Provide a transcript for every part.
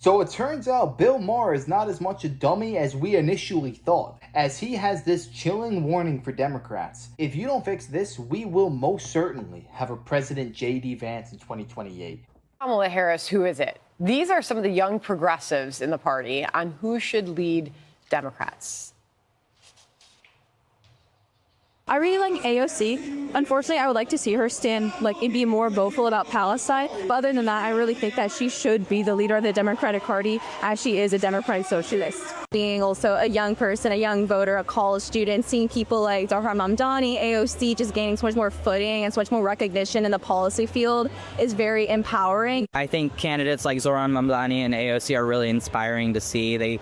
So it turns out Bill Maher is not as much a dummy as we initially thought, as he has this chilling warning for Democrats. If you don't fix this, we will most certainly have a President J.D. Vance in 2028. Kamala Harris, who is it? These are some of the young progressives in the party on who should lead Democrats. I really like AOC. Unfortunately, I would like to see her stand and be more vocal about Palestine. But other than that, I really think that she should be the leader of the Democratic Party, as she is a Democratic socialist. Being also a young person, a young voter, a college student, seeing people like Zohran Mamdani, AOC just gaining so much more footing and so much more recognition in the policy field is very empowering. I think candidates like Zohran Mamdani and AOC are really inspiring to see. They,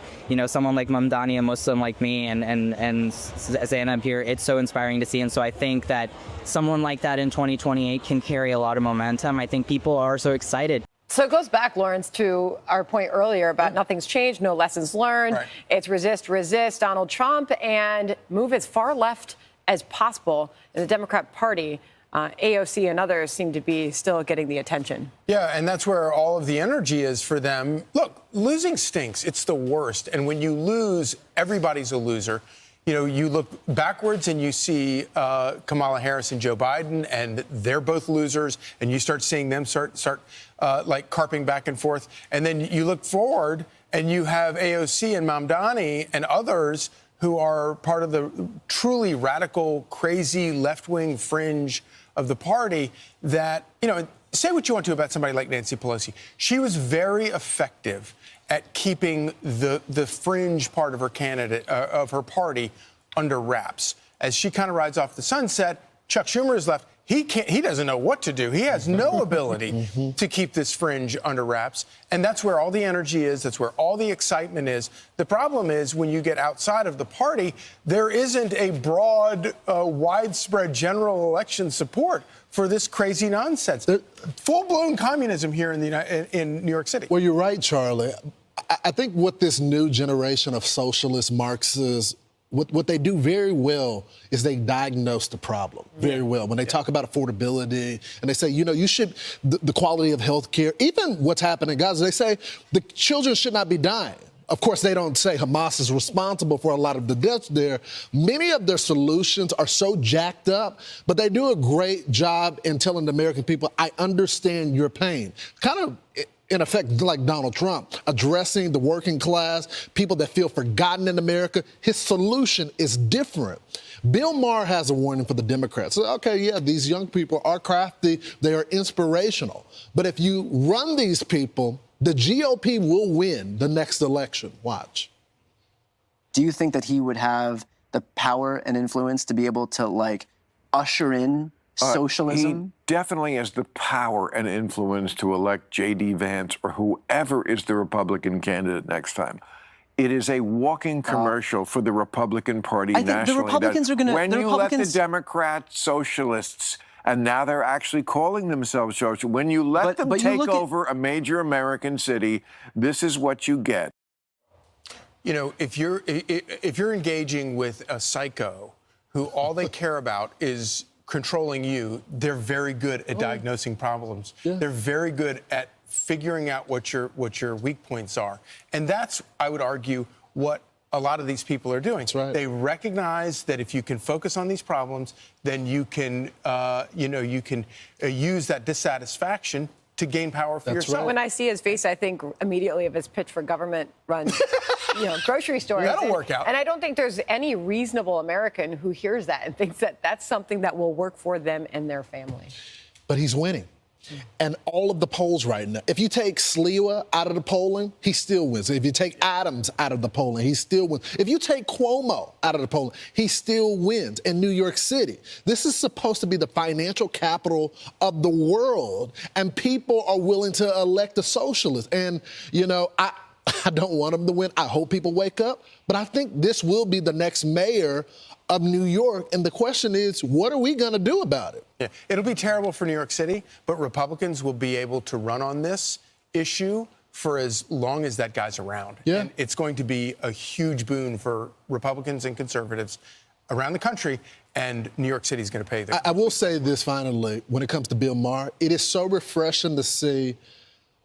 someone like Mamdani, a Muslim like me, and Zainab here, it's so inspiring to see. And so I think that someone like that in 2028 can carry a lot of momentum. I think people are so excited. So it goes back, Lawrence, to our point earlier about nothing's changed, no lessons learned. Right. It's resist Donald Trump, and move as far left as possible in the Democrat Party. AOC and others seem to be still getting the attention. Yeah, and that's where all of the energy is for them. Look, losing stinks. It's the worst. And when you lose, everybody's a loser. You look backwards and you see Kamala Harris and Joe Biden, and they're both losers, and you start seeing them start carping back and forth. And then you look forward and you have AOC and Mamdani and others who are part of the truly radical, crazy left-wing fringe of the party that, say what you want to about somebody like Nancy Pelosi. She was very effective at keeping the fringe part of her party under wraps. As she kind of rides off the sunset, Chuck Schumer is left. He doesn't know what to do. He has no ability to keep this fringe under wraps. And that's where all the energy is. That's where all the excitement is. The problem is when you get outside of the party, there isn't a broad, widespread general election support for this crazy nonsense. Full-blown communism here in New York City. Well, you're right, Charlie. I think what this new generation of socialist Marxists, what they do very well is they diagnose the problem very well. When they talk about affordability and they say, you should, the quality of health care, even what's happening in Gaza, they say the children should not be dying. Of course, they don't say Hamas is responsible for a lot of the deaths there. Many of their solutions are so jacked up, but they do a great job in telling the American people, I understand your pain. Kind of, in effect, like Donald Trump, addressing the working class, people that feel forgotten in America. His solution is different. Bill Maher has a warning for the Democrats. Okay, yeah, these young people are crafty. They are inspirational. But if you run these people, the GOP will win the next election. Watch. Do you think that he would have the power and influence to be able to, usher in socialism? He definitely has the power and influence to elect J.D. Vance or whoever is the Republican candidate next time. It is a walking commercial for the Republican Party nationally. I think the Republicans are going to... When you let the Democrat socialists... And now they're actually calling themselves social. When you let them take over a major American city, this is what you get. If you're engaging with a psycho who all they care about is controlling you, they're very good at diagnosing problems. Yeah. They're very good at figuring out what your weak points are. And that's, I would argue, what a lot of these people are doing. That's right. They recognize that if you can focus on these problems, then you can, use that dissatisfaction to gain power for yourself. Right. When I see his face, I think immediately of his pitch for government-run, grocery stores. That'll work out. And I don't think there's any reasonable American who hears that and thinks that that's something that will work for them and their family. But he's winning. And all of the polls right now, if you take Sliwa out of the polling, he still wins. If you take Adams out of the polling, he still wins. If you take Cuomo out of the polling, he still wins in New York City. This is supposed to be the financial capital of the world, and people are willing to elect a socialist. And, I don't want him to win. I hope people wake up. But I think this will be the next mayor of New York. And the question is, what are we going to do about it? Yeah, it'll be terrible for New York City, but Republicans will be able to run on this issue for as long as that guy's around. Yeah. And it's going to be a huge boon for Republicans and conservatives around the country, and New York City is going to pay the... I will say this finally, when it comes to Bill Maher, it is so refreshing to see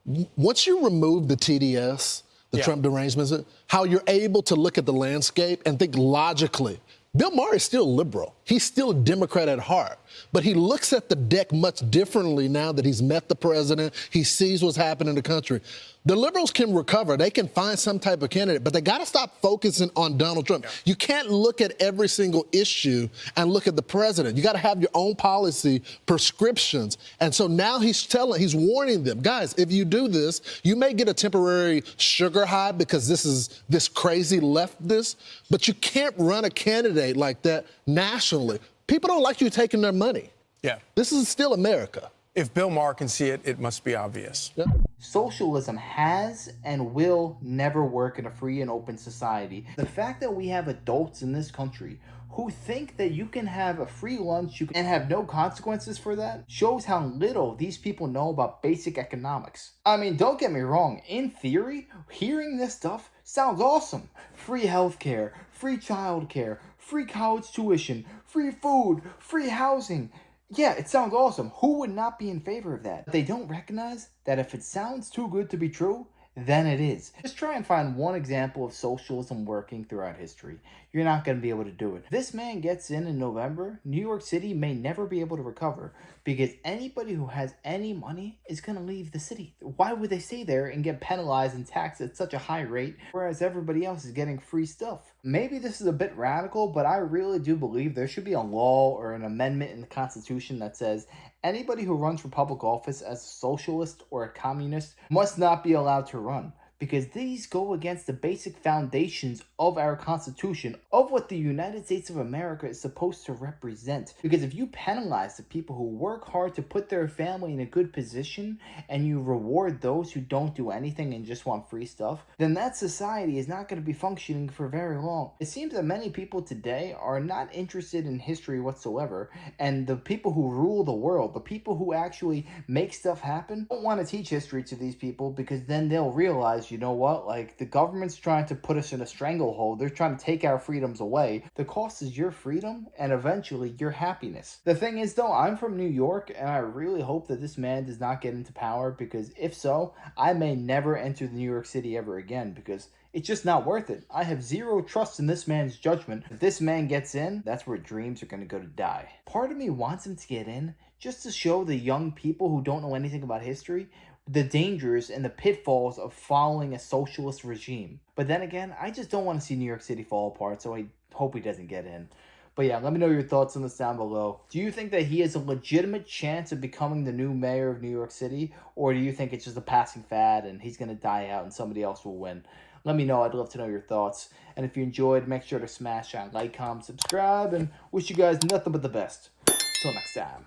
Once you remove the TDS, the Trump derangements, how you're able to look at the landscape and think logically. Bill Maher is still liberal. He's still a Democrat at heart. But he looks at the deck much differently now that he's met the president. He sees what's happening in the country. The liberals can recover. They can find some type of candidate, but they got to stop focusing on Donald Trump. Yeah. You can't look at every single issue and look at the president. You got to have your own policy prescriptions. And so now he's warning them, guys, if you do this, you may get a temporary sugar high because this crazy leftist, but you can't run a candidate like that nationally. People don't like you taking their money. Yeah. This is still America. If Bill Maher can see it, it must be obvious. Yeah. Socialism has and will never work in a free and open society. The fact that we have adults in this country who think that you can have a free lunch and have no consequences for that shows how little these people know about basic economics. I mean, don't get me wrong. In theory, hearing this stuff sounds awesome. Free healthcare, free childcare, free college tuition, free food, free housing. Yeah, it sounds awesome. Who would not be in favor of that? They don't recognize that if it sounds too good to be true, then it is. Just try and find one example of socialism working throughout history. You're not going to be able to do it. This man gets in November, New York City may never be able to recover because anybody who has any money is going to leave the city. Why would they stay there and get penalized and taxed at such a high rate, whereas everybody else is getting free stuff? Maybe this is a bit radical, but I really do believe there should be a law or an amendment in the Constitution that says anybody who runs for public office as a socialist or a communist must not be allowed to run, because these go against the basic foundations of our Constitution, of what the United States of America is supposed to represent. Because if you penalize the people who work hard to put their family in a good position, and you reward those who don't do anything and just want free stuff, then that society is not going to be functioning for very long. It seems that many people today are not interested in history whatsoever, and the people who rule the world, the people who actually make stuff happen, don't want to teach history to these people, because then they'll realize, you know what, like, the government's trying to put us in a stranglehold. They're trying to take our freedoms away. The cost is your freedom and eventually your happiness. The thing is, though, I'm from New York, and I really hope that this man does not get into power, because if so, I may never enter New York City ever again, because it's just not worth it. I have zero trust in this man's judgment. If this man gets in, that's where dreams are going to go to die. Part of me wants him to get in just to show the young people who don't know anything about history the dangers and the pitfalls of following a socialist regime. But then again, I just don't want to see New York City fall apart, so I hope he doesn't get in. But yeah, let me know your thoughts on this down below. Do you think that he has a legitimate chance of becoming the new mayor of New York City? Or do you think it's just a passing fad and he's going to die out and somebody else will win? Let me know. I'd love to know your thoughts. And if you enjoyed, make sure to smash that like, comment, subscribe, and wish you guys nothing but the best. Till next time.